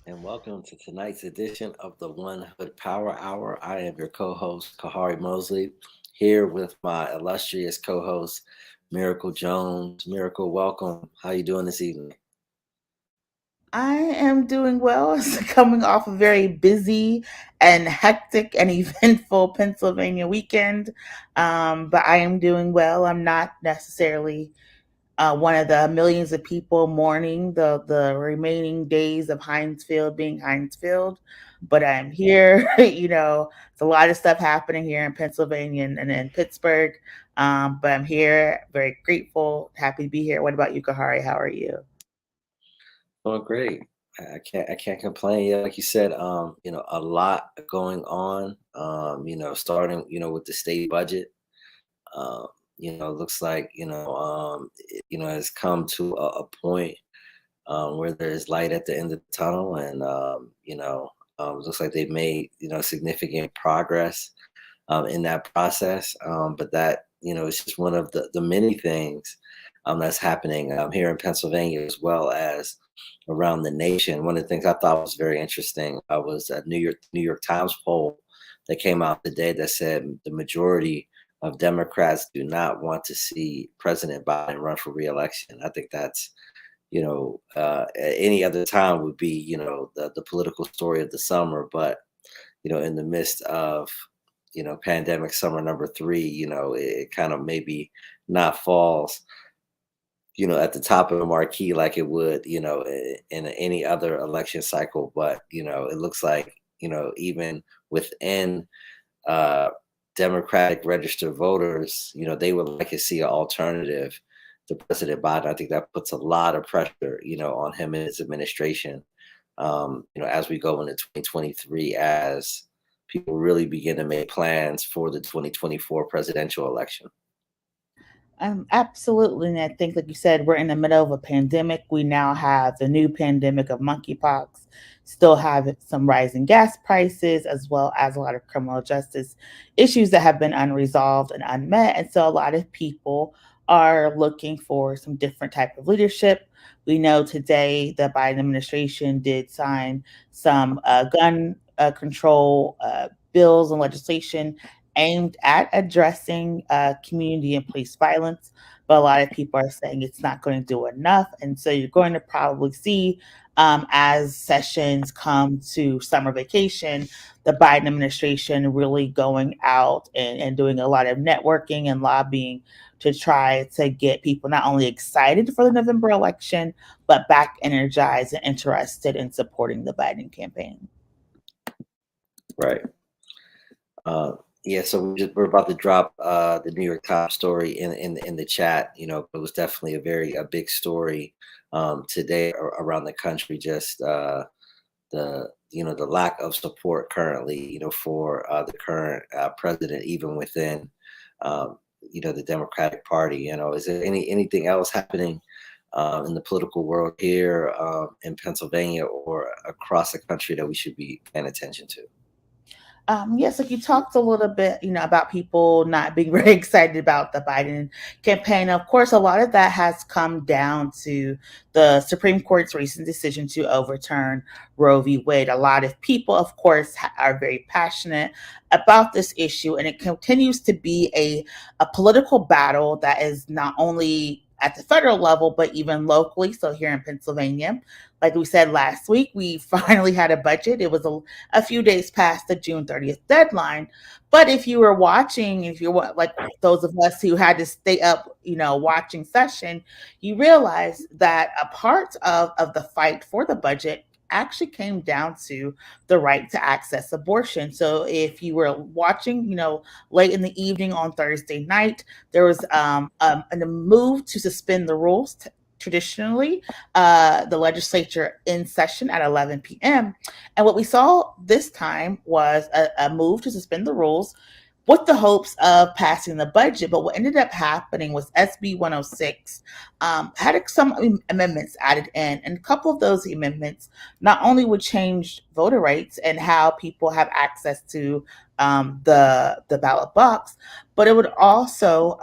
And welcome to tonight's edition of the One Hood Power Hour. I am your co-host, Kahari Mosley, here with my illustrious co-host, Miracle Jones. Miracle, welcome. How you doing this evening? I am doing well. It's coming off a very busy and hectic and eventful Pennsylvania weekend, but I am doing well. I'm not necessarily one of the millions of people mourning the remaining days of Heinz Field being Heinz Field, but I'm here. It's a lot of stuff happening here in Pennsylvania and in Pittsburgh, but I'm here, very grateful, happy to be here. What about you, Kahari? How are you? Doing great. I can't complain. Yeah, like you said, a lot going on. Starting, with the state budget. Um, looks like, has come to a point where there's light at the end of the tunnel, and looks like they've made significant progress in that process. But that is just one of the many things that's happening here in Pennsylvania as well as around the nation. One of the things I thought was very interesting was a New York Times poll that came out today that said the majority of Democrats do not want to see President Biden run for reelection. I think that's at any other time would be the political story of the summer, but in the midst of pandemic summer number three, it kind of maybe not falls at the top of the marquee like it would in any other election cycle. But it looks like even within uh Democratic registered voters, they would like to see an alternative to President Biden. I think that puts a lot of pressure on him and his administration, as we go into 2023, as people really begin to make plans for the 2024 presidential election. Absolutely. And I think, like you said, we're in the middle of a pandemic. We now have the new pandemic of monkeypox, still have some rising gas prices, as well as a lot of criminal justice issues that have been unresolved and unmet. And so a lot of people are looking for some different type of leadership. We know today the Biden administration did sign some gun control bills and legislation aimed at addressing community and police violence, but a lot of people are saying it's not going to do enough. And so you're going to probably see, as sessions come to summer vacation, the Biden administration really going out and doing a lot of networking and lobbying to try to get people not only excited for the November election, but back energized and interested in supporting the Biden campaign. Right. Uh, yeah, so we're about to drop the New York Times story in the chat. It was definitely a big story today around the country. Just the lack of support currently, for the current president, even within the Democratic Party. Is there anything else happening in the political world here in Pennsylvania or across the country that we should be paying attention to? Yes, like you talked a little bit, about people not being very excited about the Biden campaign. Of course, a lot of that has come down to the Supreme Court's recent decision to overturn Roe v. Wade. A lot of people, of course, are very passionate about this issue, and it continues to be a political battle that is not only at the federal level, but even locally. So here in Pennsylvania, like we said last week, we finally had a budget. It was a few days past the June 30th deadline. But if you were watching, if you're like those of us who had to stay up, watching session, you realize that a part of the fight for the budget actually came down to the right to access abortion. So if you were watching, late in the evening on Thursday night, there was a move to suspend the rules. Traditionally, the legislature in session at 11 p.m. And what we saw this time was a move to suspend the rules with the hopes of passing the budget. But what ended up happening was SB 106 had some amendments added in. And a couple of those amendments not only would change voter rights and how people have access to the ballot box, but it would also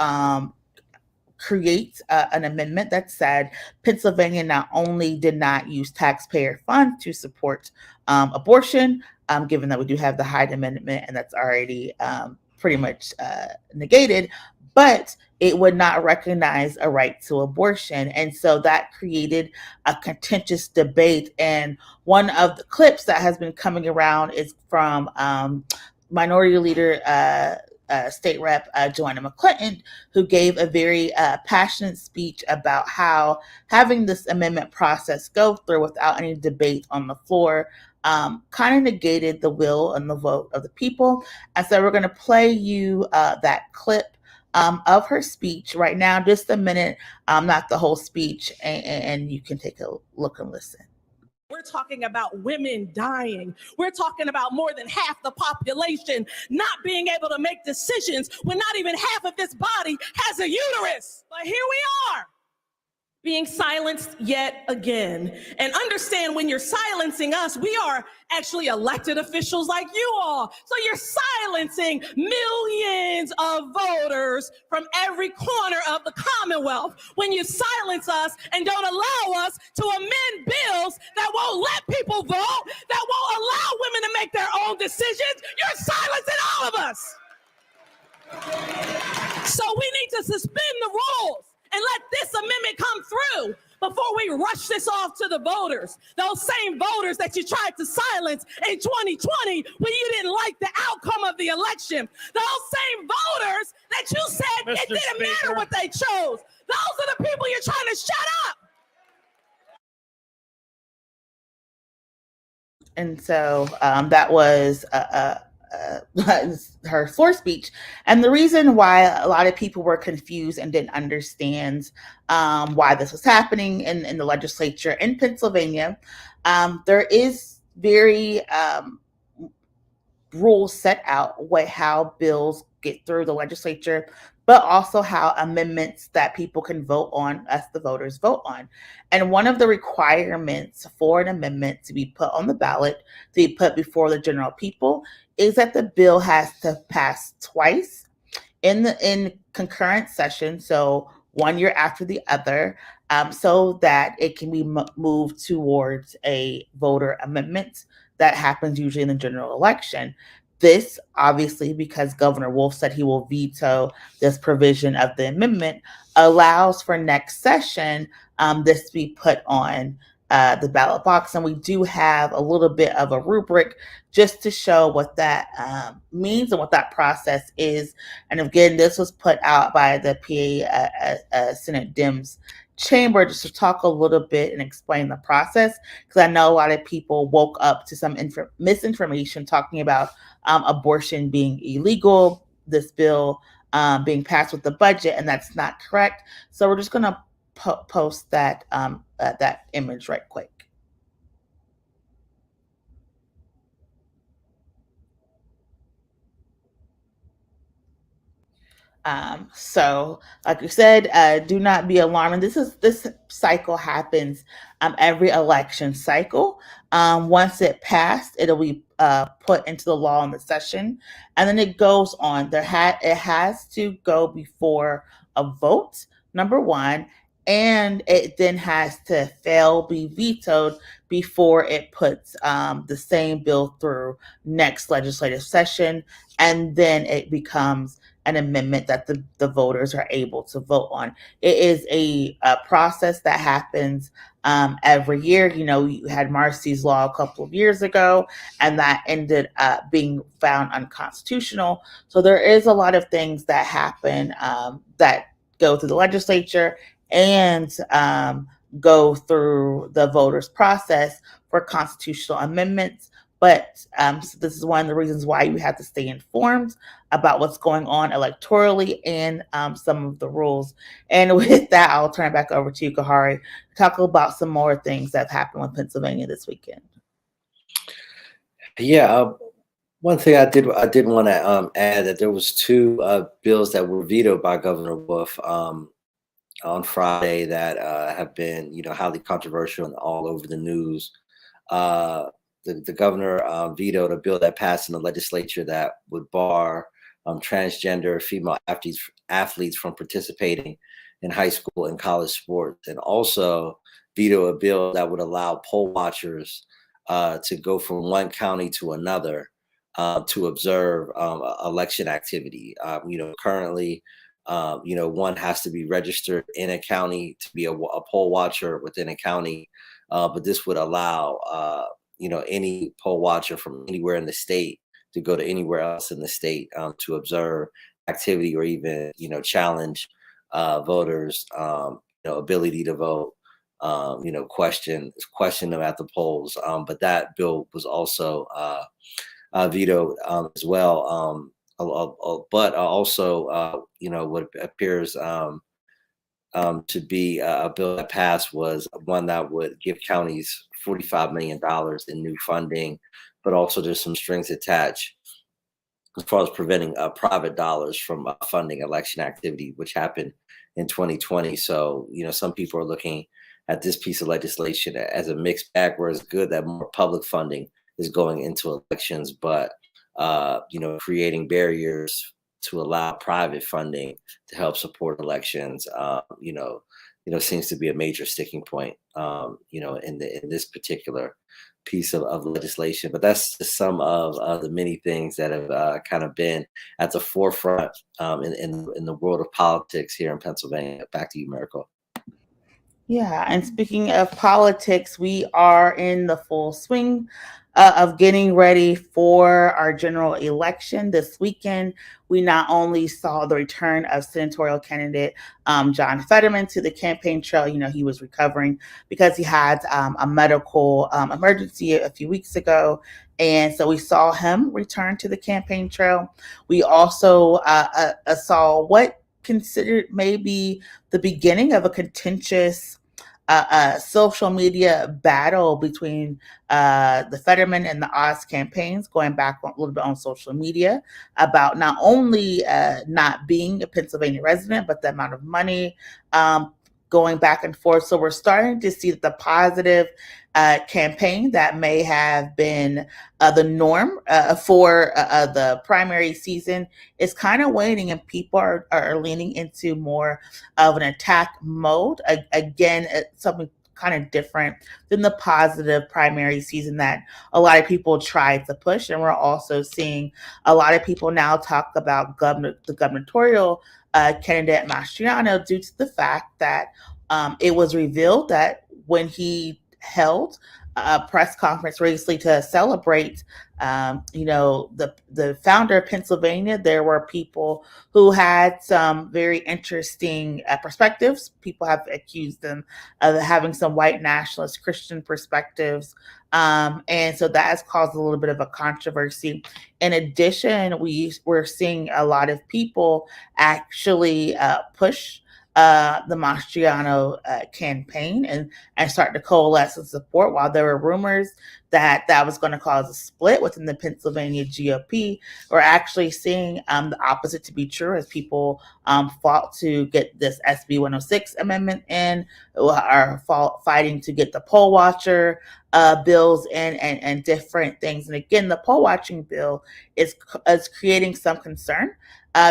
create an amendment that said Pennsylvania not only did not use taxpayer funds to support abortion, given that we do have the Hyde Amendment and that's already pretty much negated, but it would not recognize a right to abortion. And so that created a contentious debate. And one of the clips that has been coming around is from Minority Leader State Rep Joanna McClinton, who gave a very passionate speech about how having this amendment process go through without any debate on the floor kind of negated the will and the vote of the people. And so we're going to play you that clip of her speech right now, just a minute, not the whole speech, and you can take a look and listen. We're talking about women dying. We're talking about more than half the population not being able to make decisions when not even half of this body has a uterus. But here we are, being silenced yet again. And understand, when you're silencing us, we are actually elected officials like you all. So you're silencing millions of voters from every corner of the Commonwealth when you silence us and don't allow us to amend bills that won't let people vote, that won't allow women to make their own decisions. You're silencing all of us. So we need to suspend the rules and let this amendment come through before we rush this off to the voters. Those same voters that you tried to silence in 2020 when you didn't like the outcome of the election. Those same voters that you said it didn't matter what they chose. Those are the people you're trying to shut up. And so that was her floor speech. And the reason why a lot of people were confused and didn't understand why this was happening in the legislature in Pennsylvania, there is very rules set out how bills get through the legislature, but also how amendments that people can vote on, us the voters vote on. And one of the requirements for an amendment to be put on the ballot, to be put before the general people, is that the bill has to pass twice in concurrent session, so 1 year after the other, so that it can be moved towards a voter amendment that happens usually in the general election. This, obviously, because Governor Wolf said he will veto this provision of the amendment, allows for next session this to be put on the ballot box. And we do have a little bit of a rubric just to show what that means and what that process is. And again, this was put out by the PA Senate Dems chamber just to talk a little bit and explain the process, because I know a lot of people woke up to some misinformation talking about abortion being illegal, this bill being passed with the budget, and that's not correct. So we're just going to post that that image right quick. So like you said, do not be alarmed. And this cycle happens every election cycle. Once it passed, it'll be put into the law in the session, and then it goes on. It has to go before a vote, number one, and it then has to be vetoed before it puts the same bill through next legislative session, and then it becomes an amendment that the voters are able to vote on. It is a process that happens every year. You know, you had Marcy's Law a couple of years ago, and that ended up being found unconstitutional. So there is a lot of things that happen that go through the legislature and go through the voters process for constitutional amendments. But so this is one of the reasons why you have to stay informed about what's going on electorally and some of the rules. And with that, I'll turn it back over to you, Kahari, to talk about some more things that have happened with Pennsylvania this weekend. Yeah, one thing I did want to add that there was two bills that were vetoed by Governor Wolf on Friday that have been highly controversial and all over the news. The governor vetoed a bill that passed in the legislature that would bar transgender female athletes from participating in high school and college sports, and also veto a bill that would allow poll watchers to go from one county to another to observe election activity. Currently, one has to be registered in a county to be a poll watcher within a county, but this would allow any poll watcher from anywhere in the state to go to anywhere else in the state to observe activity or even challenge voters ability to vote, question them at the polls. But that bill was also vetoed as well. But also what appears to be a bill that passed was one that would give counties $45 million in new funding, but also there's some strings attached as far as preventing private dollars from funding election activity, which happened in 2020. So, some people are looking at this piece of legislation as a mixed bag, where it's good that more public funding is going into elections, but, creating barriers to allow private funding to help support elections, seems to be a major sticking point, in this particular piece of legislation. But that's just some of the many things that have kind of been at the forefront in the world of politics here in Pennsylvania. Back to you, Miracle. Yeah, and speaking of politics, we are in the full swing of getting ready for our general election this weekend. We not only saw the return of senatorial candidate John Fetterman to the campaign trail. He was recovering because he had a medical emergency a few weeks ago. And so we saw him return to the campaign trail. We also saw what considered maybe the beginning of a contentious social media battle between the Fetterman and the Oz campaigns, going back a little bit on social media about not only not being a Pennsylvania resident, but the amount of money going back and forth. So we're starting to see the positive campaign that may have been the norm for the primary season is kind of waning, and people are leaning into more of an attack mode. Again, it's something kind of different than the positive primary season that a lot of people tried to push. And we're also seeing a lot of people now talk about the gubernatorial candidate Mastriano, due to the fact that it was revealed that when he held a press conference recently to celebrate, the founder of Pennsylvania, there were people who had some very interesting perspectives. People have accused them of having some white nationalist Christian perspectives. And so that has caused a little bit of a controversy. In addition, we're seeing a lot of people actually push the Mastriano campaign and start to coalesce and support, while there were rumors that was going to cause a split within the Pennsylvania GOP. We're actually seeing the opposite to be true, as people fought to get this SB 106 amendment in, are fighting to get the poll watcher bills in, and different things. And again, the poll watching bill is creating some concern.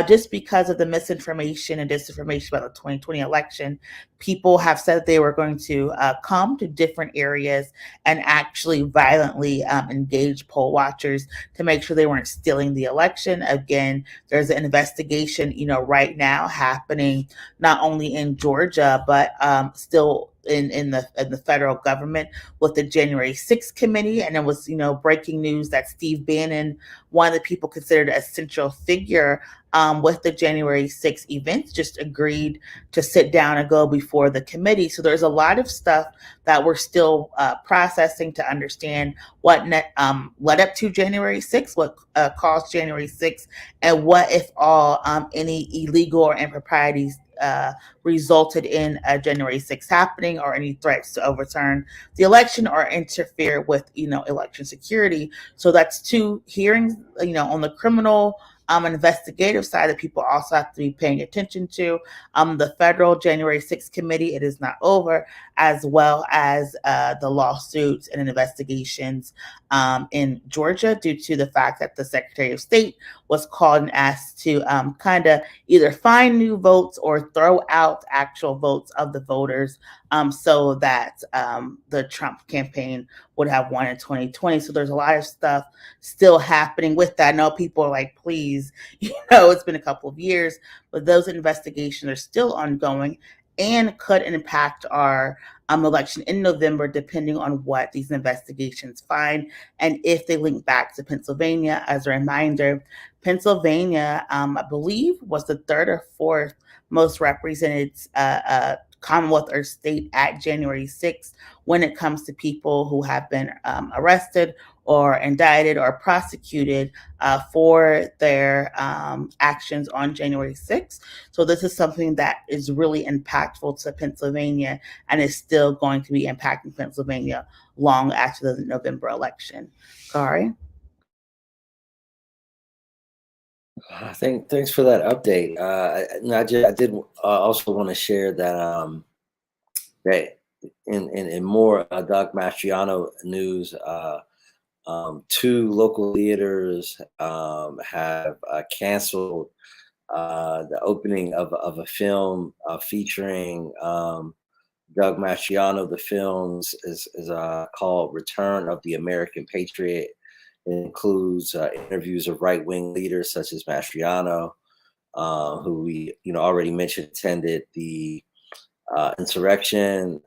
Just because of the misinformation and disinformation about the 2020 election. People have said they were going to come to different areas and actually violently engage poll watchers to make sure they weren't stealing the election. Again, there's an investigation, right now happening not only in Georgia, but still in the federal government with the January 6th committee, and it was breaking news that Steve Bannon, one of the people considered a central figure with the January 6th events, just agreed to sit down and go before the committee. So there's a lot of stuff that we're still processing to understand what led up to January 6th, what caused January 6th, and what, if all, any illegal or improprieties resulted in January 6th happening, or any threats to overturn the election or interfere with election security. So that's two hearings on the criminal investigative side that people also have to be paying attention to. The federal January 6th committee, it is not over, as well as the lawsuits and investigations in Georgia, due to the fact that the Secretary of State was called and asked to kind of either find new votes or throw out actual votes of the voters, so that the Trump campaign would have won in 2020. So there's a lot of stuff still happening with that. I know people are like, please, it's been a couple of years, but those investigations are still ongoing and could impact our election in November, depending on what these investigations find and if they link back to Pennsylvania. As a reminder, Pennsylvania, I believe, was the third or fourth most represented Commonwealth or state at January 6th when it comes to people who have been arrested or indicted or prosecuted for their actions on January 6th. So this is something that is really impactful to Pennsylvania and is still going to be impacting Pennsylvania long after the November election. Kari? Thanks for that update. I did also want to share that that in more Doug Mastriano news, two local theaters have canceled the opening of a film featuring Doug Mastriano. The films is called Return of the American Patriot. It includes interviews of right-wing leaders such as Mastriano, who we already mentioned attended the insurrection,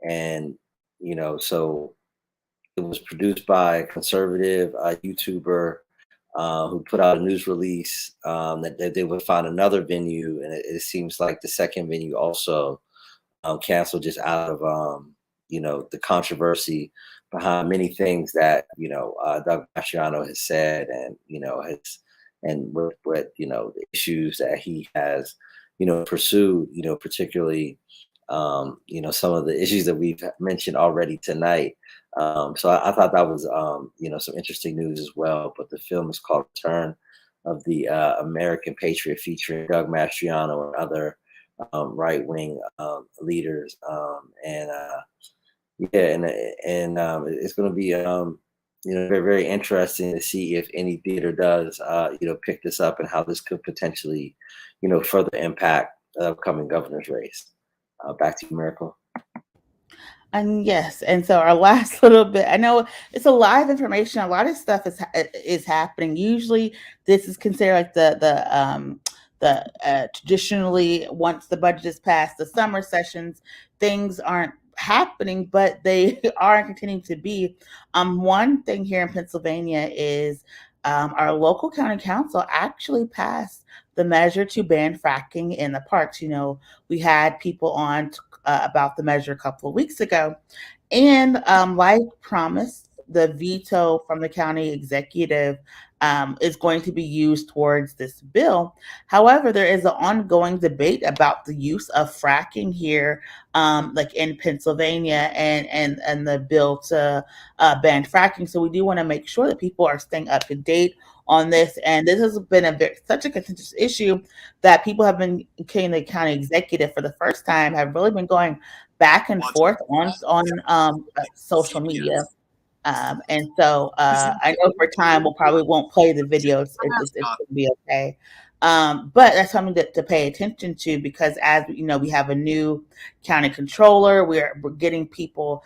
and so it was produced by a conservative YouTuber who put out a news release that they would find another venue, and it seems like the second venue also canceled, just out of the controversy behind many things that Doug Mastriano has said, and what the issues that he has pursued, particularly some of the issues that we've mentioned already tonight. So I thought that was some interesting news as well. But the film is called Return of the American Patriot, featuring Doug Mastriano and other right-wing leaders, and it's going to be very, very interesting to see if any theater does pick this up, and how this could potentially further impact the upcoming governor's race. Back to you, Miracle. And yes, and so our last little bit, I know it's a lot of information, a lot of stuff is happening. Usually this is considered like the traditionally, once the budget is passed, the summer sessions, things aren't happening, but they are continuing to be. One thing here in Pennsylvania is our local county council actually passed the measure to ban fracking in the parks. We had people on about the measure a couple of weeks ago, and like promised, the veto from the county executive is going to be used towards this bill. However, there is an ongoing debate about the use of fracking here, like in Pennsylvania, and the bill to ban fracking. So we do want to make sure that people are staying up to date on this. And this has been such a contentious issue that people have been, including the county executive for the first time, have really been going back and forth on social media. And so I know for time we probably won't play the videos. It's going to be okay. But that's something to pay attention to, because as we have a new county controller, we're getting people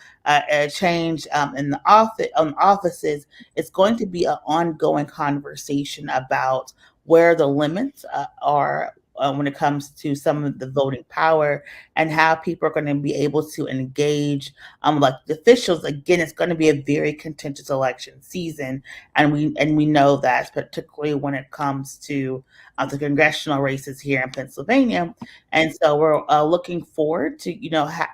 change in the offices. It's going to be an ongoing conversation about where the limits are when it comes to some of the voting power and how people are going to be able to engage elected officials. Again, it's going to be a very contentious election season, and we know that, particularly when it comes to the congressional races here in Pennsylvania. And so we're looking forward to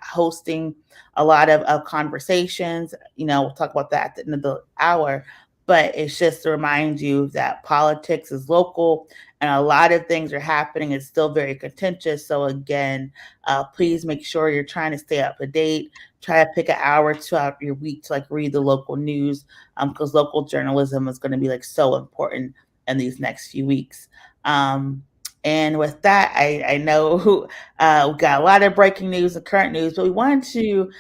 hosting a lot of conversations. We'll talk about that at the end of the hour. But it's just to remind you that politics is local and a lot of things are happening. It's still very contentious. So again, please make sure you're trying to stay up to date. Try to pick an hour or two out of your week to read the local news, because local journalism is going to be so important in these next few weeks. And with that, I know we got a lot of breaking news and current news, but we wanted to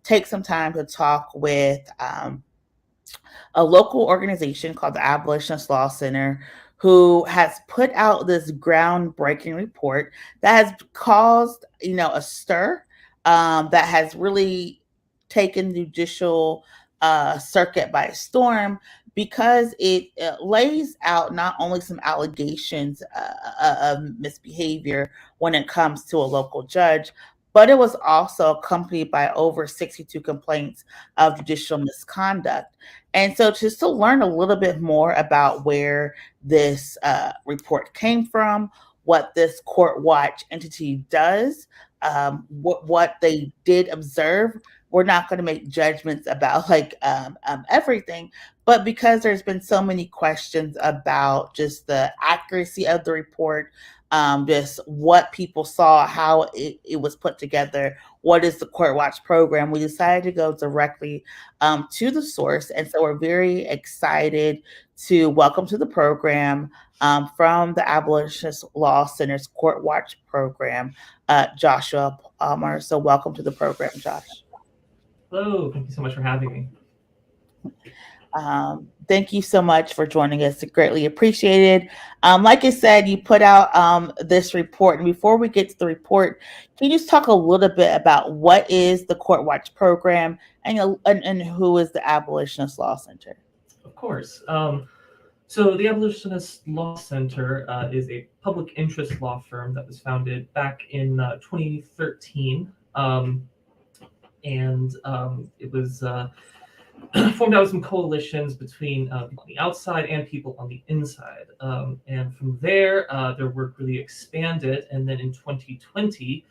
take some time to talk with a local organization called the Abolitionist Law Center, who has put out this groundbreaking report that has caused, a stir, that has really taken the judicial circuit by storm, because it lays out not only some allegations of misbehavior when it comes to a local judge, but it was also accompanied by over 62 complaints of judicial misconduct. And so just to learn a little bit more about where this report came from, what this court watch entity does, what they did observe. We're not going to make judgments about everything, but because there's been so many questions about just the accuracy of the report, just what people saw, how it was put together, what is the Court Watch program, we decided to go directly to the source. And so we're very excited to welcome to the program from the Abolitionist Law Center's Court Watch program, Joshua Palmer. So welcome to the program, Josh. Hello, thank you so much for having me. Thank you so much for joining us. It's greatly appreciated. Like I said, you put out this report. And before we get to the report, can you just talk a little bit about what is the Court Watch program and who is the Abolitionist Law Center? Of course. So the Abolitionist Law Center is a public interest law firm that was founded back in 2013. It was formed out of some coalitions between people on the outside and people on the inside. And from there, their work really expanded. And then in 2020,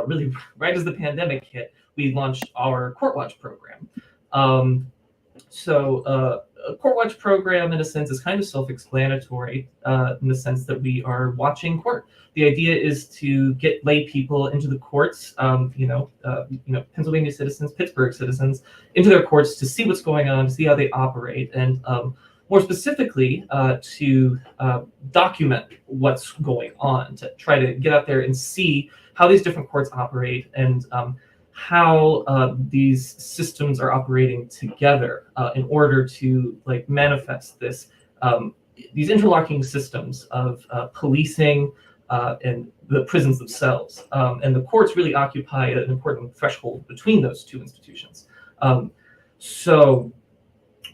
really right as the pandemic hit, we launched our Court Watch program. A Court Watch program, in a sense, is kind of self-explanatory in the sense that we are watching court. The idea is to get lay people into the courts, Pennsylvania citizens, Pittsburgh citizens, into their courts to see what's going on, to see how they operate, and more specifically, to document what's going on, to try to get out there and see how these different courts operate and how these systems are operating together in order to manifest this these interlocking systems of policing and the prisons themselves. And the courts really occupy an important threshold between those two institutions. So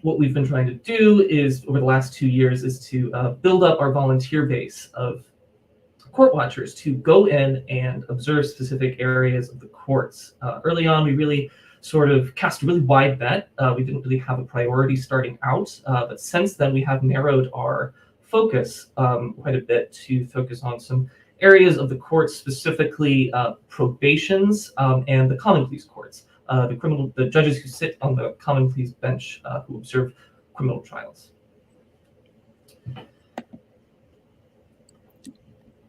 what we've been trying to do is, over the last 2 years, is to build up our volunteer base of court watchers to go in and observe specific areas of the courts. Early on, we really sort of cast a really wide net. We didn't really have a priority starting out, but since then we have narrowed our focus quite a bit to focus on some areas of the courts, specifically probations and the common pleas courts, the judges who sit on the common pleas bench who observe criminal trials.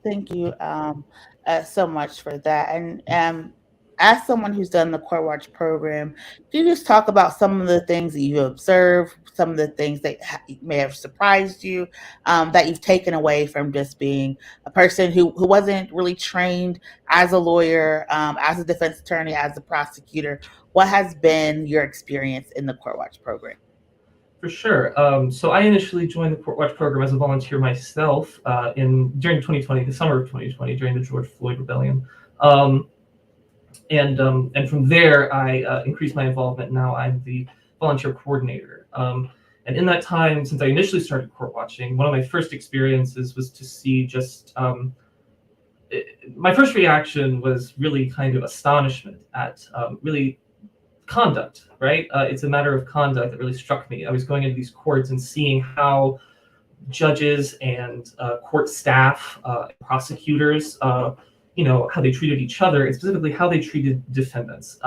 Thank you so much for that. And as someone who's done the Court Watch program, can you just talk about some of the things that you observed, some of the things that may have surprised you, that you've taken away from just being a person who wasn't really trained as a lawyer, as a defense attorney, as a prosecutor? What has been your experience in the Court Watch program? For sure. So I initially joined the Court Watch program as a volunteer myself during 2020, the summer of 2020, during the George Floyd rebellion. And from there, I increased my involvement. Now I'm the volunteer coordinator. And in that time, since I initially started court watching, one of my first experiences was to see just my first reaction was really kind of astonishment at really conduct, right? It's a matter of conduct that really struck me. I was going into these courts and seeing how judges and court staff, prosecutors, how they treated each other, and specifically how they treated defendants.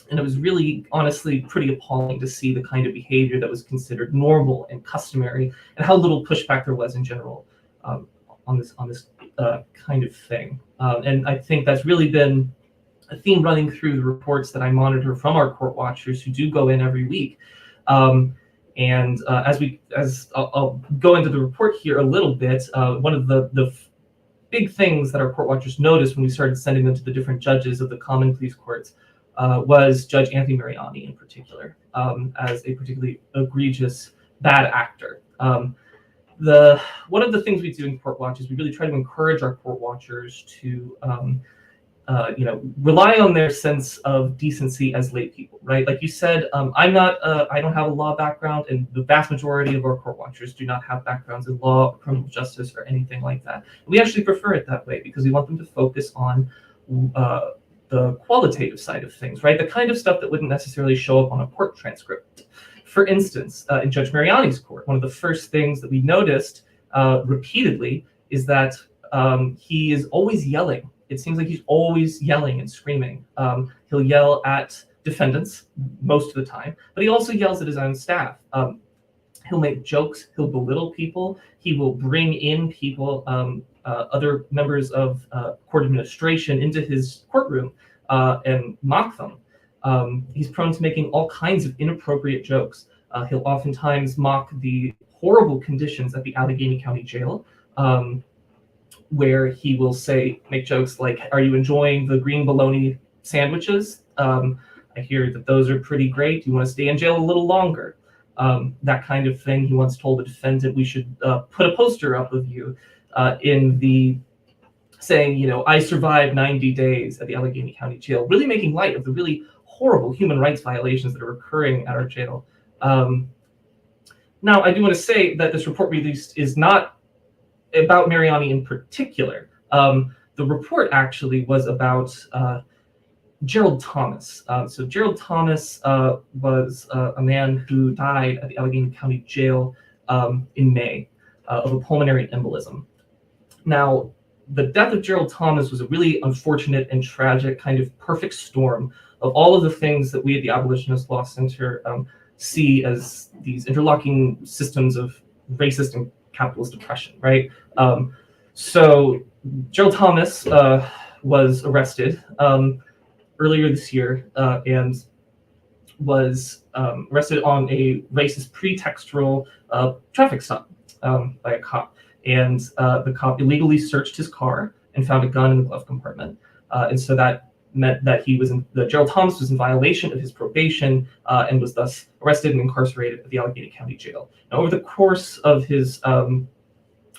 And it was really, honestly, pretty appalling to see the kind of behavior that was considered normal and customary, and how little pushback there was in general on this kind of thing. And I think that's really been a theme running through the reports that I monitor from our court watchers who do go in every week. And as I'll go into the report here a little bit, one of the big things that our court watchers noticed when we started sending them to the different judges of the common pleas courts was Judge Anthony Mariani in particular, as a particularly egregious bad actor. One of the things we do in court watch is we really try to encourage our court watchers to rely on their sense of decency as lay people, right? Like you said, I don't have a law background, and the vast majority of our court watchers do not have backgrounds in law, or criminal justice, or anything like that. We actually prefer it that way because we want them to focus on the qualitative side of things, right? The kind of stuff that wouldn't necessarily show up on a court transcript. For instance, in Judge Mariani's court, one of the first things that we noticed repeatedly is that he is always yelling. It seems like he's always yelling and screaming. He'll yell at defendants most of the time, but he also yells at his own staff. He'll make jokes. He'll belittle people. He will bring in people, other members of court administration into his courtroom and mock them. He's prone to making all kinds of inappropriate jokes. He'll oftentimes mock the horrible conditions at the Allegheny County Jail, where he will make jokes like, "Are you enjoying the green bologna sandwiches? I hear that those are pretty great. You want to stay in jail a little longer?" That kind of thing. He once told the defendant, "We should put a poster up of you saying, I survived 90 days at the Allegheny County Jail," really making light of the really horrible human rights violations that are occurring at our jail. Now, I do want to say that this report released is not about Mariani in particular. The report actually was about Gerald Thomas. So Gerald Thomas was a man who died at the Allegheny County Jail in May of a pulmonary embolism. Now, the death of Gerald Thomas was a really unfortunate and tragic kind of perfect storm of all of the things that we at the Abolitionist Law Center see as these interlocking systems of racist and capitalist oppression, right? So Gerald Thomas was arrested earlier this year and was arrested on a racist pretextual traffic stop by a cop. And the cop illegally searched his car and found a gun in the glove compartment. And so that meant that Gerald Thomas was in violation of his probation and was thus arrested and incarcerated at the Allegheny County Jail. Now, over the course of his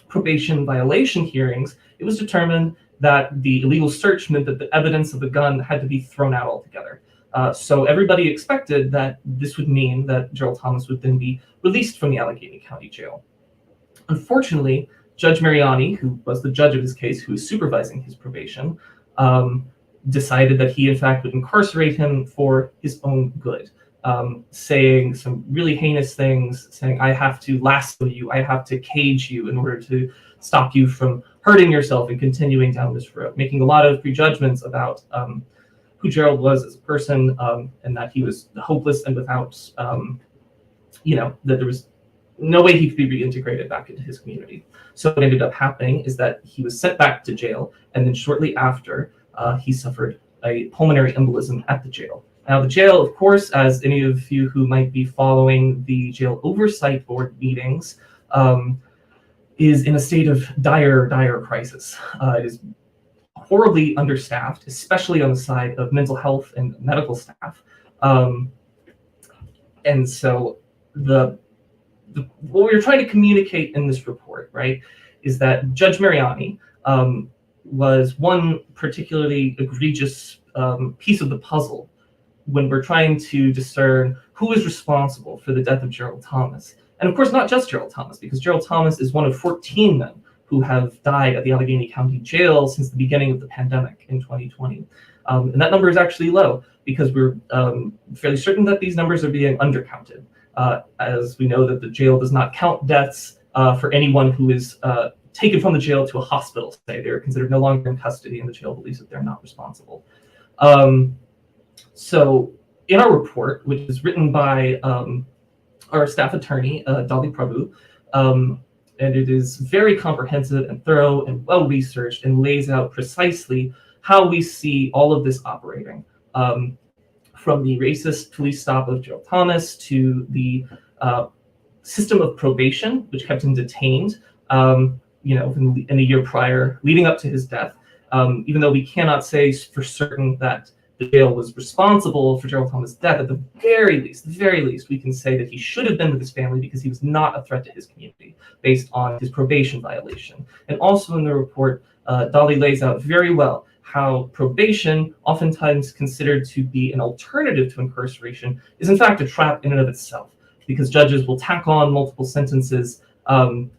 probation violation hearings, it was determined that the illegal search meant that the evidence of the gun had to be thrown out altogether. So everybody expected that this would mean that Gerald Thomas would then be released from the Allegheny County Jail. Unfortunately, Judge Mariani, who was the judge of his case, who was supervising his probation, decided that he, in fact, would incarcerate him for his own good, saying some really heinous things, saying, "I have to lasso you, I have to cage you in order to stop you from hurting yourself and continuing down this road," making a lot of prejudgments about who Gerald was as a person, and that he was hopeless and without, that there was no way he could be reintegrated back into his community. So what ended up happening is that he was sent back to jail, and then shortly after, he suffered a pulmonary embolism at the jail. Now, the jail, of course, as any of you who might be following the jail oversight board meetings, is in a state of dire crisis. It is horribly understaffed, especially on the side of mental health and medical staff. And so what we were trying to communicate in this report, right, is that Judge Mariani was one particularly egregious piece of the puzzle when we're trying to discern who is responsible for the death of Gerald Thomas. And of course, not just Gerald Thomas, because Gerald Thomas is one of 14 men who have died at the Allegheny County Jail since the beginning of the pandemic in 2020. And that number is actually low because we're fairly certain that these numbers are being undercounted. As we know that the jail does not count deaths for anyone who is taken from the jail to a hospital, say they're considered no longer in custody and the jail believes that they're not responsible. So in our report, which is written by our staff attorney, Dolly Prabhu, and it is very comprehensive and thorough and well-researched and lays out precisely how we see all of this operating. From the racist police stop of Gerald Thomas to the system of probation, which kept him detained, in the year prior, leading up to his death. Even though we cannot say for certain that the jail was responsible for Gerald Thomas' death, at the very least, we can say that he should have been with his family because he was not a threat to his community based on his probation violation. And also in the report, Dolly lays out very well how probation, oftentimes considered to be an alternative to incarceration, is in fact a trap in and of itself, because judges will tack on multiple sentences, and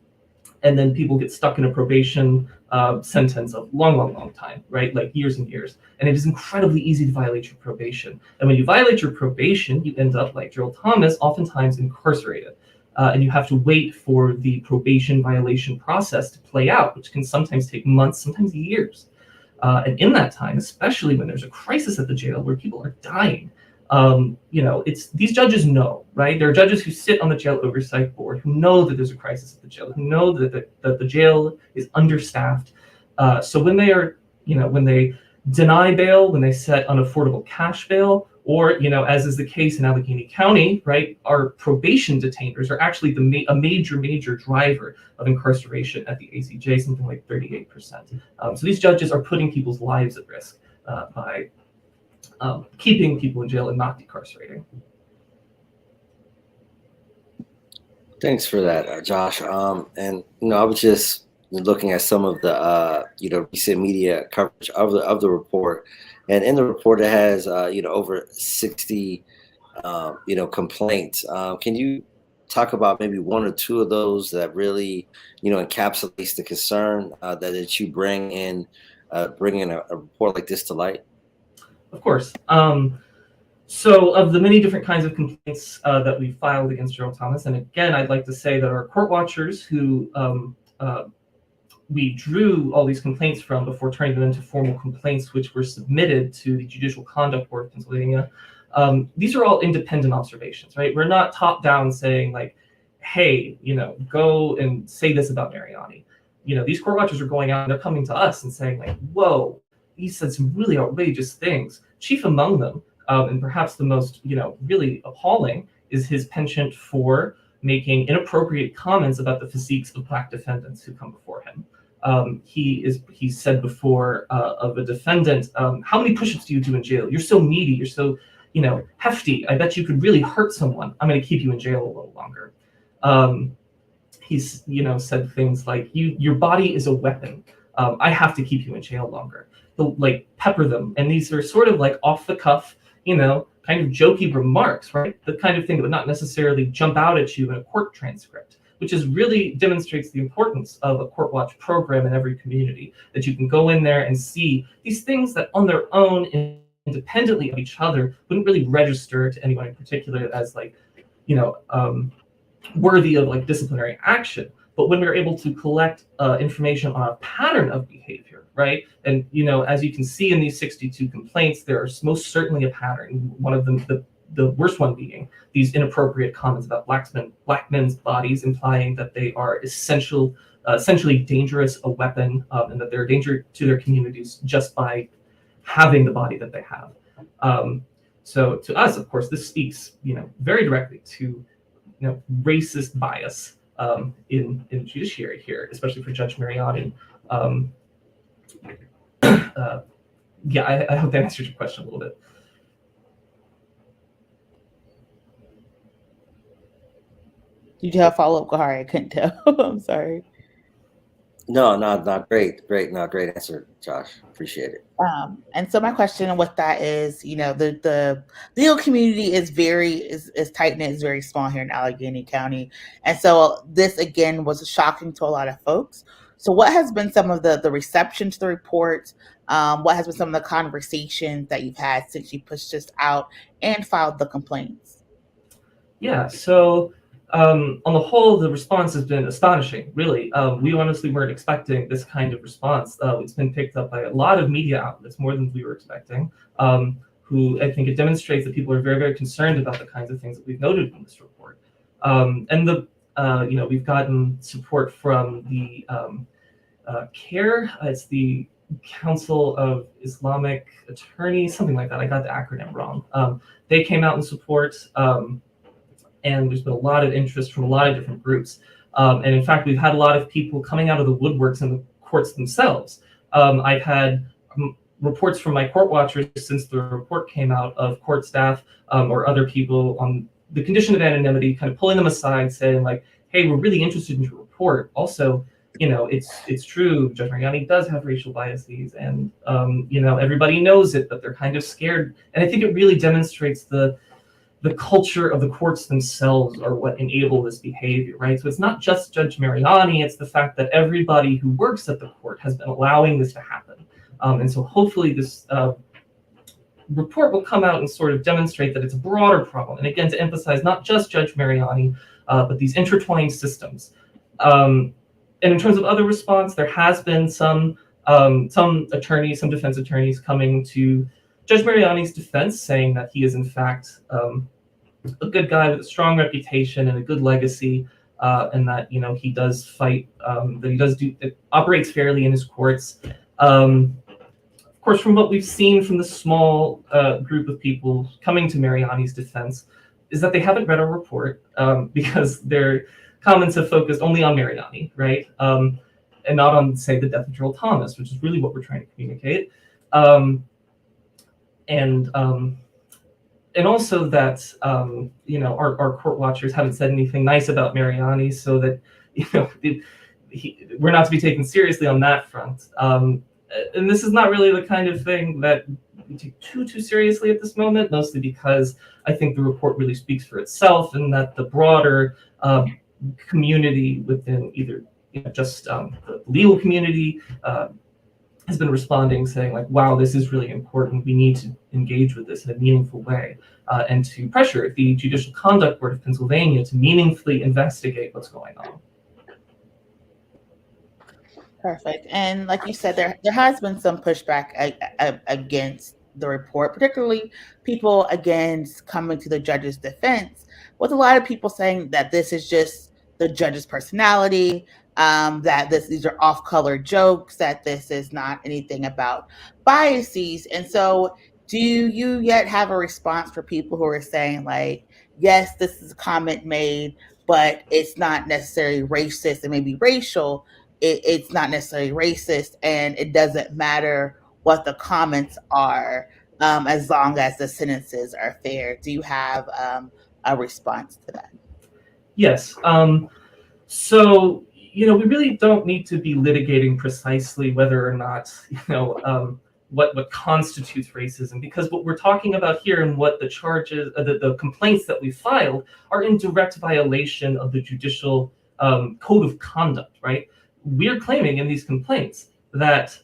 then people get stuck in a probation sentence of long time, right? Like years and years. And it is incredibly easy to violate your probation. And when you violate your probation, you end up, like Gerald Thomas, oftentimes incarcerated. And you have to wait for the probation violation process to play out, which can sometimes take months, sometimes years. And in that time, especially when there's a crisis at the jail where people are dying, these judges know, right? There are judges who sit on the jail oversight board who know that there's a crisis at the jail, who know that the jail is understaffed. So when they are, when they deny bail, when they set unaffordable cash bail, or, as is the case in Allegheny County, right, our probation detainers are actually a major driver of incarceration at the ACJ, something like 38%. So these judges are putting people's lives at risk by keeping people in jail and not decarcerating. Thanks for that, Josh. And I was just looking at some of the recent media coverage of the report, and in the report it has over 60 complaints. Can you talk about maybe one or two of those that really encapsulates the concern that you bring in a report like this to light? Of course. So of the many different kinds of complaints that we filed against Gerald Thomas, and again, I'd like to say that our court watchers who we drew all these complaints from before turning them into formal complaints, which were submitted to the Judicial Conduct Board of Pennsylvania, these are all independent observations, right? We're not top down saying like, hey, go and say this about Mariani. These court watchers are going out and they're coming to us and saying like, whoa, he said some really outrageous things. Chief among them, and perhaps the most, really appalling, is his penchant for making inappropriate comments about the physiques of Black defendants who come before him. He said before of a defendant, how many push-ups do you do in jail? You're so meaty, you're so, hefty. I bet you could really hurt someone. I'm going to keep you in jail a little longer. He's, said things like, your body is a weapon. I have to keep you in jail longer. He'll like pepper them. And these are sort of like off the cuff, kind of jokey remarks, right? The kind of thing that would not necessarily jump out at you in a court transcript, which is really demonstrates the importance of a court watch program in every community, that you can go in there and see these things that on their own, independently of each other, wouldn't really register to anyone in particular as like, worthy of like disciplinary action. But when we're able to collect information on a pattern of behavior, right? And, as you can see in these 62 complaints, there is most certainly a pattern. One of them, the worst one being these inappropriate comments about black men's bodies, implying that they are essentially dangerous, a weapon, and that they're a danger to their communities just by having the body that they have. So to us, of course, this speaks, very directly to, racist bias in the judiciary here, especially for Judge Mariani. I hope that answers your question a little bit. Did you have follow-up, Kahari? I couldn't tell. I'm sorry. No, great answer, Josh. Appreciate it. And so my question with that is, the legal community is tight knit, is very small here in Allegheny County, and so this again was shocking to a lot of folks. So what has been some of the reception to the report? What has been some of the conversations that you've had since you pushed this out and filed the complaints? Yeah, so on the whole, the response has been astonishing, really. We honestly weren't expecting this kind of response. It's been picked up by a lot of media outlets, more than we were expecting, who I think it demonstrates that people are very, very concerned about the kinds of things that we've noted in this report. We've gotten support from the CARE, it's the Council of Islamic Attorneys, something like that. I got the acronym wrong. They came out in support. And there's been a lot of interest from a lot of different groups. And in fact, we've had a lot of people coming out of the woodworks in the courts themselves. I've had reports from my court watchers since the report came out of court staff or other people on the condition of anonymity, kind of pulling them aside, saying like, hey, we're really interested in your report. Also, it's true, Judge Mariani does have racial biases, and everybody knows it, but they're kind of scared. And I think it really demonstrates the culture of the courts themselves are what enable this behavior, right? So it's not just Judge Mariani, it's the fact that everybody who works at the court has been allowing this to happen. And so hopefully this report will come out and sort of demonstrate that it's a broader problem. And again, to emphasize not just Judge Mariani, but these intertwined systems. And in terms of other response, there has been some attorneys, some defense attorneys coming to Judge Mariani's defense, saying that he is in fact a good guy with a strong reputation and a good legacy, and that he does fight, that he does operates fairly in his courts. Of course, from what we've seen from the small group of people coming to Mariani's defense, is that they haven't read our report because their comments have focused only on Mariani, right, and not on, say, the death of Gerald Thomas, which is really what we're trying to communicate. And also that our court watchers haven't said anything nice about Mariani, so that we're not to be taken seriously on that front. And this is not really the kind of thing that we take too seriously at this moment, mostly because I think the report really speaks for itself, and that the broader community within either just the legal community has been responding, saying like, wow, this is really important. We need to engage with this in a meaningful way, and to pressure the Judicial Conduct Board of Pennsylvania to meaningfully investigate what's going on. Perfect. And like you said, there has been some pushback against the report, particularly people against coming to the judge's defense, with a lot of people saying that this is just the judge's personality, that these are off-color jokes, that this is not anything about biases. And so do you yet have a response for people who are saying like, yes, this is a comment made, but it's not necessarily racist, and maybe racial, it's not necessarily racist, and it doesn't matter what the comments are, as long as the sentences are fair? Do you have a response to that? Yes. So we really don't need to be litigating precisely whether or not what constitutes racism, because what we're talking about here and what the charges, the complaints that we filed, are in direct violation of the judicial code of conduct, right? We're claiming in these complaints that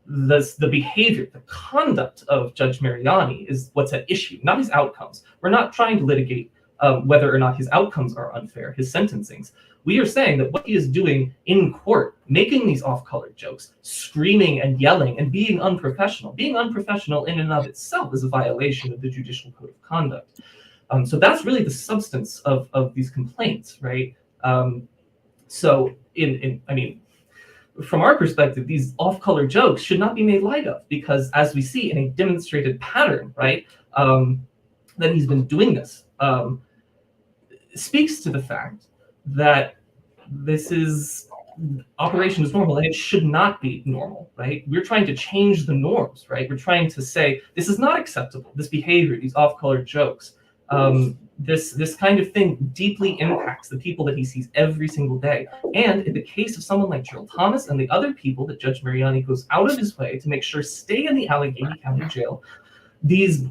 the behavior, the conduct of Judge Mariani is what's at issue, not his outcomes. We're not trying to litigate whether or not his outcomes are unfair, his sentencings. We are saying that what he is doing in court, making these off-color jokes, screaming and yelling and being unprofessional in and of itself is a violation of the judicial code of conduct. So that's really the substance of these complaints, right? So from our perspective, these off-color jokes should not be made light of, because as we see in a demonstrated pattern, right, that he's been doing this, speaks to the fact that this is operation is normal, and it should not be normal, right? We're trying to change the norms, right? We're trying to say this is not acceptable, this behavior, these off-color jokes. This kind of thing deeply impacts the people that he sees every single day. And in the case of someone like Gerald Thomas and the other people that Judge Mariani goes out of his way to make sure stay in the Allegheny County Jail, these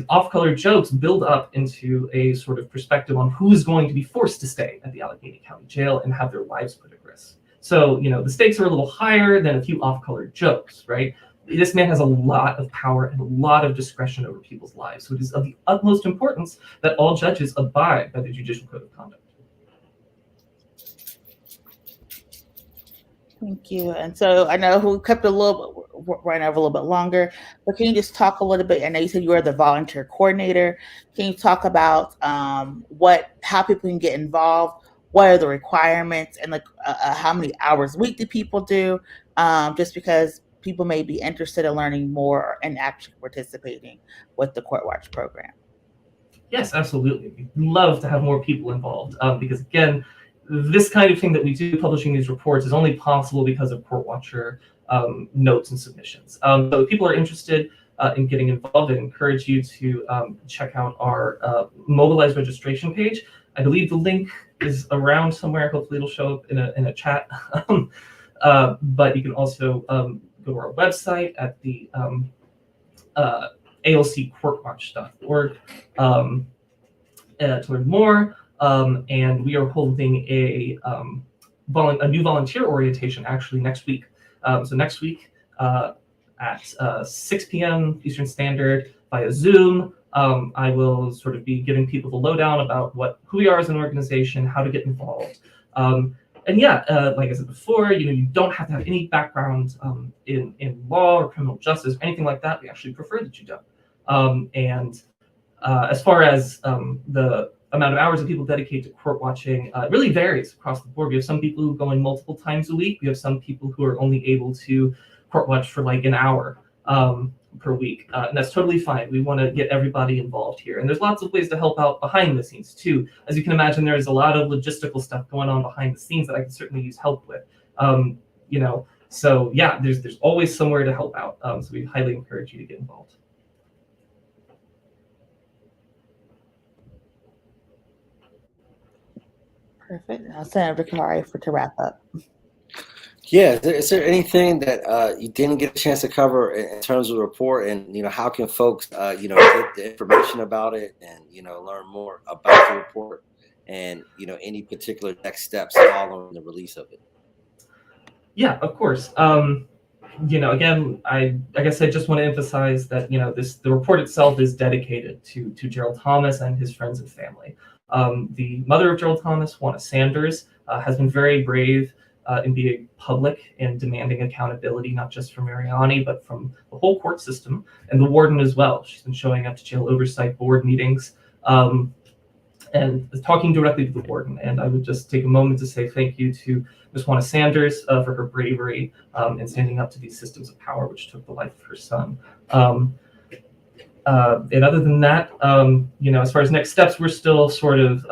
off-color jokes build up into a sort of perspective on who's going to be forced to stay at the Allegheny County Jail and have their lives put at risk. So, the stakes are a little higher than a few off-color jokes, right? This man has a lot of power and a lot of discretion over people's lives. So it is of the utmost importance that all judges abide by the Judicial Code of Conduct. Thank you. And so I know we kept ran over a little bit longer, but can you just talk a little bit? I know you said you are the volunteer coordinator. Can you talk about how people can get involved? What are the requirements, and how many hours a week do people do? Just because people may be interested in learning more and actually participating with the Court Watch program. Yes, absolutely. We'd love to have more people involved because, again, this kind of thing that we do, publishing these reports, is only possible because of Court Watcher notes and submissions. So if people are interested in getting involved, I encourage you to check out our mobilized registration page. I believe the link is around somewhere. Hopefully it'll show up in a chat. But you can also go to our website at the alccourtwatch.org to learn more. And we are holding a new volunteer orientation actually next week. So next week at 6 p.m. Eastern Standard via Zoom, I will sort of be giving people the lowdown about who we are as an organization, how to get involved. And yeah, like I said before, you don't have to have any background in law or criminal justice, or anything like that. We actually prefer that you don't. And as far as the amount of hours that people dedicate to court watching, it really varies across the board. We have some people who go in multiple times a week. We have some people who are only able to court watch for like an hour per week. And that's totally fine. We want to get everybody involved here. And there's lots of ways to help out behind the scenes too. As you can imagine, there's a lot of logistical stuff going on behind the scenes that I can certainly use help with. So yeah, there's always somewhere to help out. So we highly encourage you to get involved. Perfect. I'll send it to Kari to wrap up. Yeah, is there anything that you didn't get a chance to cover in terms of the report, and how can folks get the information about it and learn more about the report, and any particular next steps following the release of it? Yeah, of course. Again, I guess I just want to emphasize that the report itself is dedicated to Gerald Thomas and his friends and family. The mother of Gerald Thomas, Juana Sanders, has been very brave in being public and demanding accountability, not just from Mariani, but from the whole court system, and the warden as well. She's been showing up to jail oversight board meetings and talking directly to the warden. And I would just take a moment to say thank you to Ms. Juana Sanders for her bravery in standing up to these systems of power, which took the life of her son. And other than that, as far as next steps, we're still sort of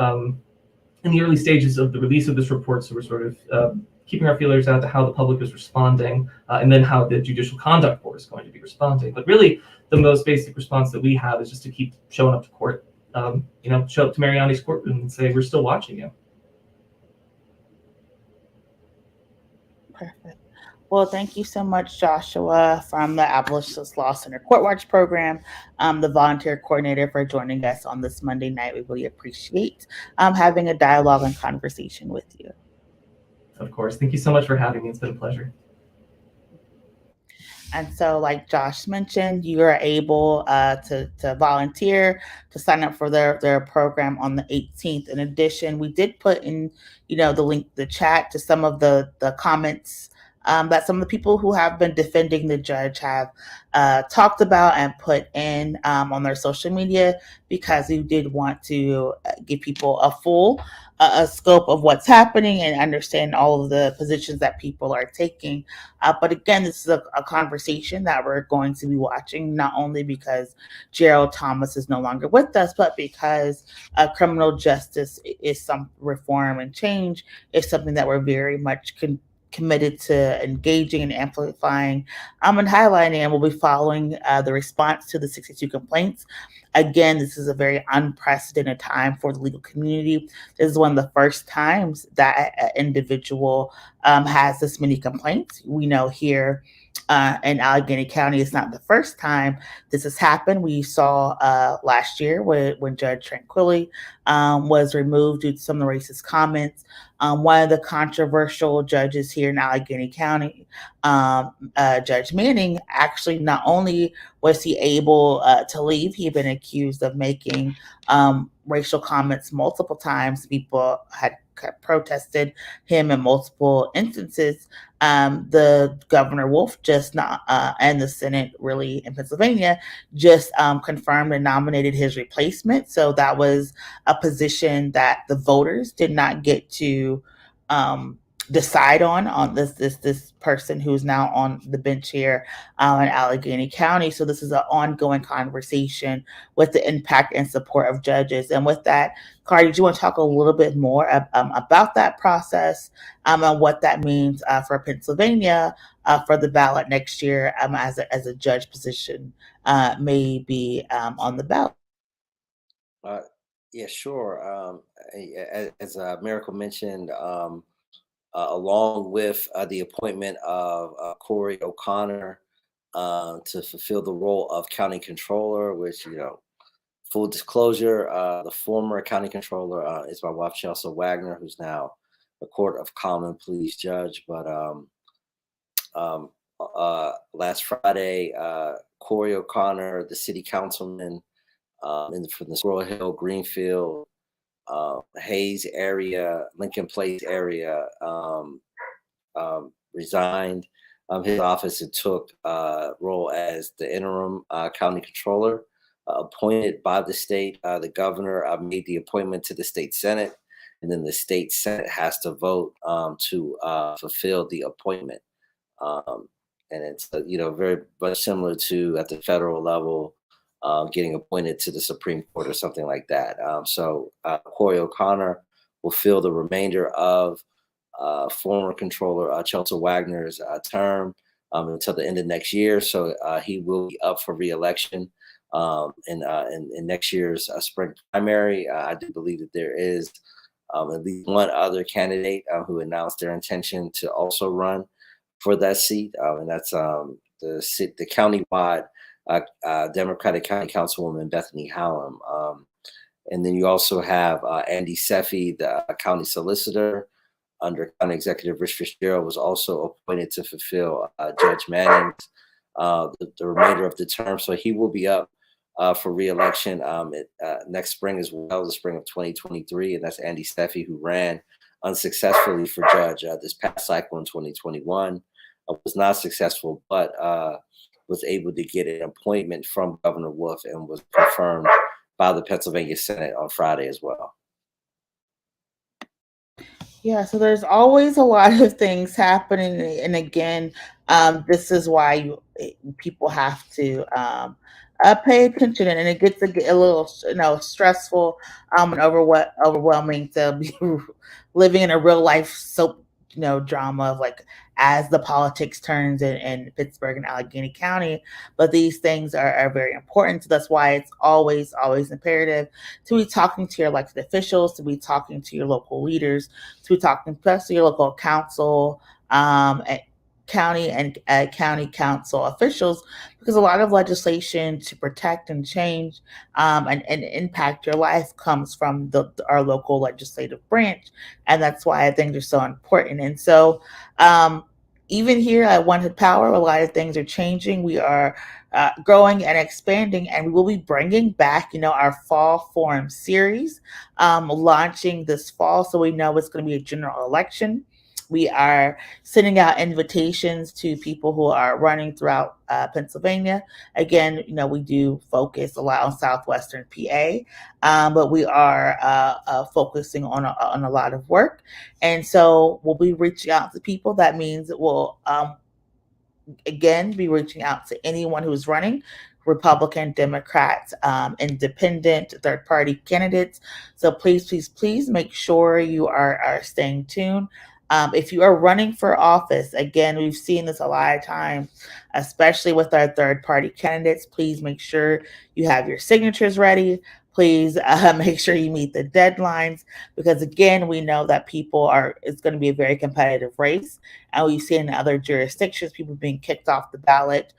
in the early stages of the release of this report. So we're sort of keeping our feelers out to how the public is responding, and then how the Judicial Conduct Board is going to be responding. But really, the most basic response that we have is just to keep showing up to court, show up to Mariani's courtroom and say, we're still watching you. Perfect. Well, thank you so much, Joshua, from the Abolitionist Law Center Court Watch program, the volunteer coordinator, for joining us on this Monday night. We really appreciate having a dialogue and conversation with you. Of course. Thank you so much for having me. It's been a pleasure. And so, like Josh mentioned, you are able to volunteer, to sign up for their program on the 18th. In addition, we did put in, the link, the chat, to some of the comments that some of the people who have been defending the judge have talked about and put in on their social media, because we did want to give people a full scope of what's happening and understand all of the positions that people are taking. But again, this is a conversation that we're going to be watching, not only because Gerald Thomas is no longer with us, but because criminal justice is some reform and change is something that we're very much committed to engaging and amplifying and highlighting, and we'll be following the response to the 62 complaints. Again, this is a very unprecedented time for the legal community. This is one of the first times that an individual has this many complaints. We know here in Allegheny County. It's not the first time this has happened. We saw last year when Judge Tranquilli was removed due to some of the racist comments. One of the controversial judges here in Allegheny County, Judge Manning, actually not only was he able to leave, he had been accused of making racial comments multiple times. People had protested him in multiple instances. The Governor Wolf just not and the Senate really in Pennsylvania just confirmed and nominated his replacement. So that was a position that the voters did not get to decide on this person who's now on the bench here in Allegheny County. So this is an ongoing conversation with the impact and support of judges. And with that, Cardi, do you want to talk a little bit more about that process and what that means for Pennsylvania for the ballot next year as a judge position may be on the ballot? Yeah, sure. As Miracle mentioned, along with the appointment of Corey O'Connor to fulfill the role of county controller, which, full disclosure, the former county controller is my wife, Chelsea Wagner, who's now a Court of Common Pleas judge. But last Friday, Corey O'Connor, the city councilman from the Squirrel Hill, Greenfield, Hayes area, Lincoln Place area, resigned his office and took role as the interim county controller, appointed by the state. The governor made the appointment to the state senate, and then the state senate has to vote to fulfill the appointment. And it's very much similar to at the federal level. Getting appointed to the Supreme Court or something like that. So Corey O'Connor will fill the remainder of former controller Chelsea Wagner's term until the end of next year. So he will be up for re-election in next year's spring primary. I do believe that there is at least one other candidate who announced their intention to also run for that seat, and that's the countywide Democratic County Councilwoman Bethany Hallam. And then you also have Andy Seffi, the county solicitor under County Executive Rich Fitzgerald, was also appointed to fulfill Judge Manning's the remainder of the term. So he will be up for re-election next spring as well, the spring of 2023. And that's Andy Seffi, who ran unsuccessfully for judge this past cycle in 2021. Was not successful, but was able to get an appointment from Governor Wolf and was confirmed by the Pennsylvania Senate on Friday as well. Yeah, so there's always a lot of things happening, and again, this is why people have to pay attention, and it gets a little, stressful and overwhelming to be living in a real life soap, drama of like as the politics turns in Pittsburgh and Allegheny County. But these things are very important. So that's why it's always imperative to be talking to your elected officials, to be talking to your local leaders, to be talking to your local council, county and county council officials, because a lot of legislation to protect and change and impact your life comes from our local legislative branch. And that's why I think they're so important. And so even here at One Hood Power, a lot of things are changing. We are growing and expanding, and we will be bringing back, our fall forum series, launching this fall. So we know it's going to be a general election. We are sending out invitations to people who are running throughout Pennsylvania. Again, we do focus a lot on Southwestern PA, but we are focusing on a lot of work. And so we'll be reaching out to people. That means it will, again, be reaching out to anyone who's running, Republican, Democrats, independent, third-party candidates. So please make sure you are staying tuned. If you are running for office, again, we've seen this a lot of times, especially with our third-party candidates. Please make sure you have your signatures ready. please make sure you meet the deadlines, because again, we know that it's going to be a very competitive race, and we see in other jurisdictions people being kicked off the ballot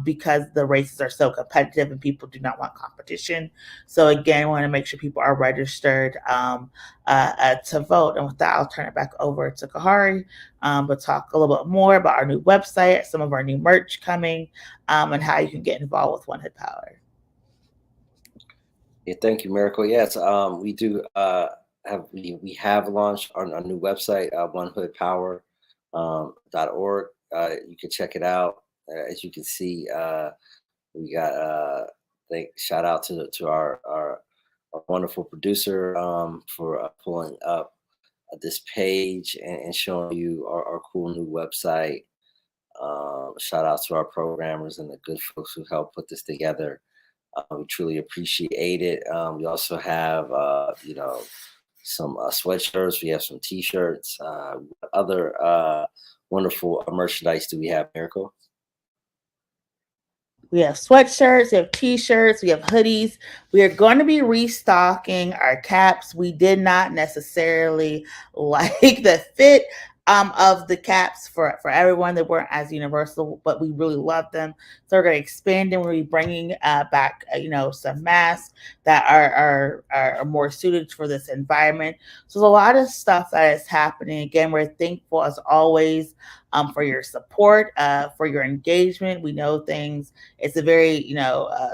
because the races are so competitive and people do not want competition. So again, we want to make sure people are registered to vote. And with that, I'll turn it back over to Kahari, but talk a little bit more about our new website, some of our new merch coming, and how you can get involved with One Hood Power. Yeah, thank you, Miracle. Yes, we do we have launched our new website, onehoodpower.org. You can check it out. As you can see, we got shout out to our wonderful producer for pulling up this page and showing you our cool new website. Shout out to our programmers and the good folks who helped put this together. We truly appreciate it. We also have, some sweatshirts. We have some T-shirts. What other wonderful merchandise do we have, Miracle? We have sweatshirts, we have T-shirts, we have hoodies. We are going to be restocking our caps. We did not necessarily like the fit of the caps for everyone. They weren't as universal, but we really love them. So we're going to expand and we'll be bringing back, some masks that are more suited for this environment. So there's a lot of stuff that is happening. Again, we're thankful as always for your support, for your engagement. We know it's a very,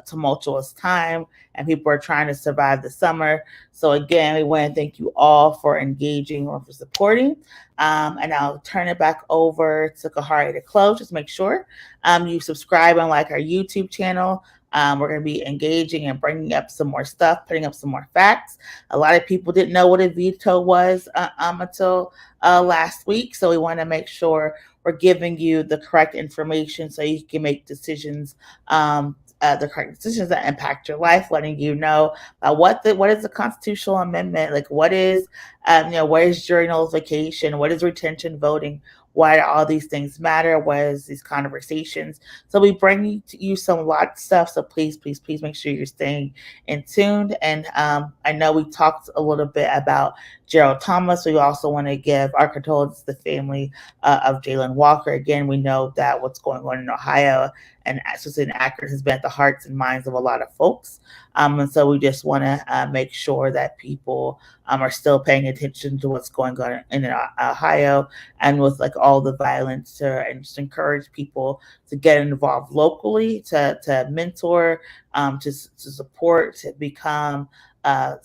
tumultuous time and people are trying to survive the summer. So again, we want to thank you all for engaging or for supporting. And I'll turn it back over to Kahari to close. Just make sure you subscribe and like our YouTube channel. We're going to be engaging and bringing up some more stuff, putting up some more facts. A lot of people didn't know what a veto was until last week. So we want to make sure we're giving you the correct information so you can make decisions, the correct decisions that impact your life, letting you know what is the constitutional amendment, like what is jury nullification, what is retention voting, why do all these things matter, what is these conversations. So we bring you some lot of stuff. So please make sure you're staying in tuned. And I know we talked a little bit about Gerald Thomas. We also want to give our condolences to the family of Jalen Walker. Again, we know that what's going on in Ohio and especially in Akron has been at the hearts and minds of a lot of folks. And so we just want to make sure that people are still paying attention to what's going on in Ohio and with like all the violence, and just encourage people to get involved locally, to mentor, to support, to become a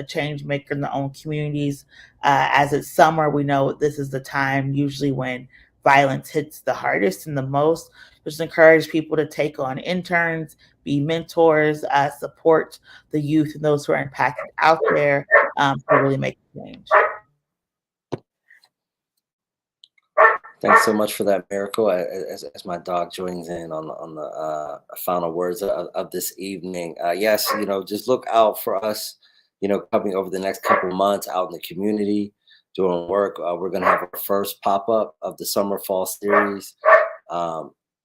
change maker in their own communities. As it's summer, we know this is the time usually when violence hits the hardest and the most. Just encourage people to take on interns, be mentors, support the youth and those who are impacted out there to really make a change. Thanks so much for that, Miracle. As my dog joins in on the final words of this evening. Yes, just look out for us, coming over the next couple months out in the community doing work. We're going to have our first pop-up of the summer fall series.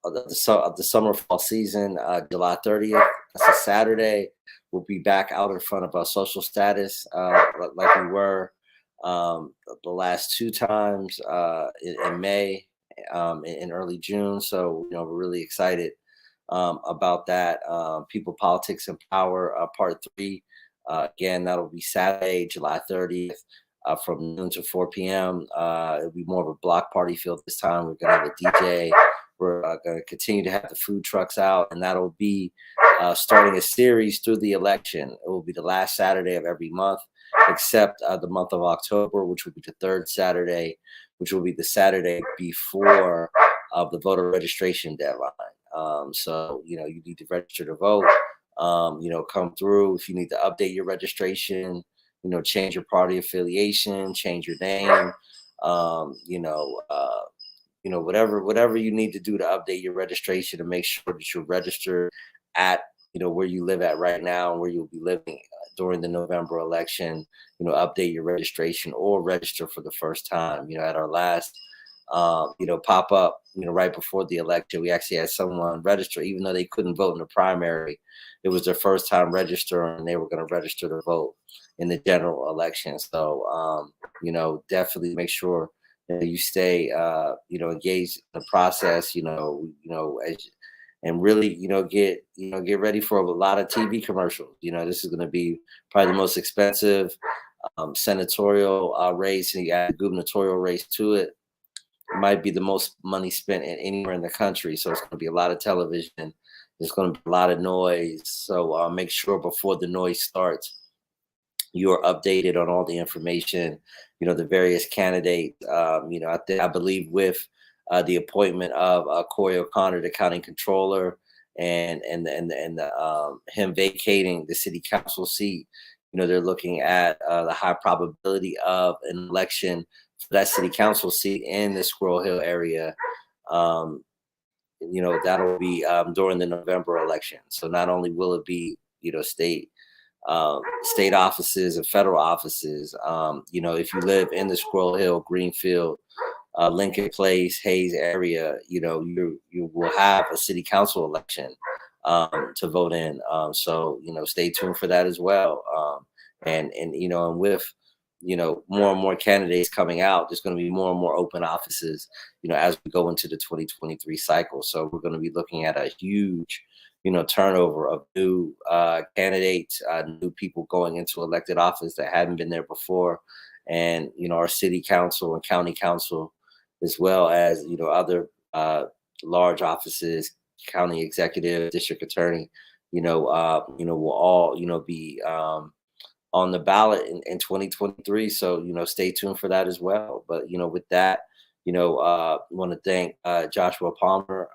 Of the summer fall season, July 30th. That's a Saturday. We'll be back out in front of our social status like we were the last two times in May, in early June. So we're really excited about that. People, Politics, and Power Part 3. Again, that'll be Saturday, July 30th. From noon to 4 p.m. It'll be more of a block party feel this time. We're gonna have a DJ. We're going to continue to have the food trucks out, and that'll be starting a series through the election. It will be the last Saturday of every month, except the month of October, which will be the third Saturday, which will be the Saturday before the voter registration deadline. So, you need to register to vote. Come through. If you need to update your registration, change your party affiliation, change your name, whatever you need to do to update your registration to make sure that you're registered at, where you live at right now and where you'll be living during the November election, update your registration or register for the first time. At our last, pop up, right before the election, we actually had someone register, even though they couldn't vote in the primary. It was their first time registering, and they were going to register to vote in the general election. So, definitely make sure that you stay, engaged in the process. And really, get ready for a lot of TV commercials. This is going to be probably the most expensive senatorial race, and you add the gubernatorial race to it. It might be the most money spent anywhere in the country. So it's going to be a lot of television. There's going to be a lot of noise. So make sure before the noise starts, you're updated on all the information, the various candidates. I believe with the appointment of Corey O'Connor, the county controller, and him vacating the city council seat, they're looking at the high probability of an election for that city council seat in the Squirrel Hill area. That'll be during the November election. So not only will it be, state offices and federal offices, if you live in the Squirrel Hill, Greenfield, Lincoln Place, Hayes area, you will have a city council election to vote in. So stay tuned for that as well. And with more and more candidates coming out, there's going to be more and more open offices, as we go into the 2023 cycle. So we're going to be looking at a huge turnover of new candidates, new people going into elected office that hadn't been there before, and our city council and county council, as well as other large offices, county executive, district attorney, will all be on the ballot in 2023. So stay tuned for that as well. But with that, want to thank Joshua Palmer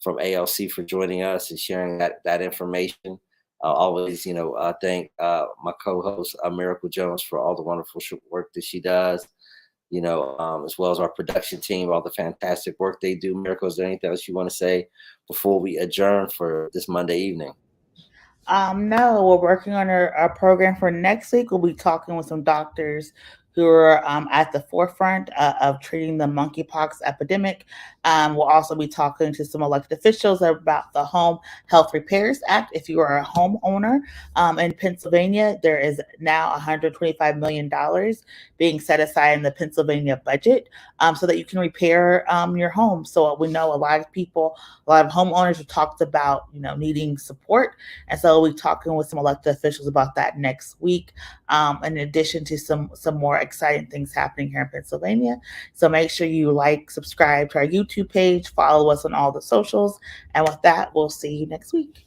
from ALC for joining us and sharing that information. Always, thank my co-host Miracle Jones for all the wonderful work that she does. As well as our production team, all the fantastic work they do. Miracle, is there anything else you want to say before we adjourn for this Monday evening? No, we're working on our program for next week. We'll be talking with some doctors who are at the forefront of treating the monkeypox epidemic. We'll also be talking to some elected officials about the Home Health Repairs Act. If you are a homeowner in Pennsylvania, there is now $125 million being set aside in the Pennsylvania budget so that you can repair your home. So we know a lot of people, a lot of homeowners have talked about, needing support. And so we'll be talking with some elected officials about that next week, in addition to some more exciting things happening here in Pennsylvania. So make sure you subscribe to our YouTube page, follow us on all the socials. And with that, we'll see you next week.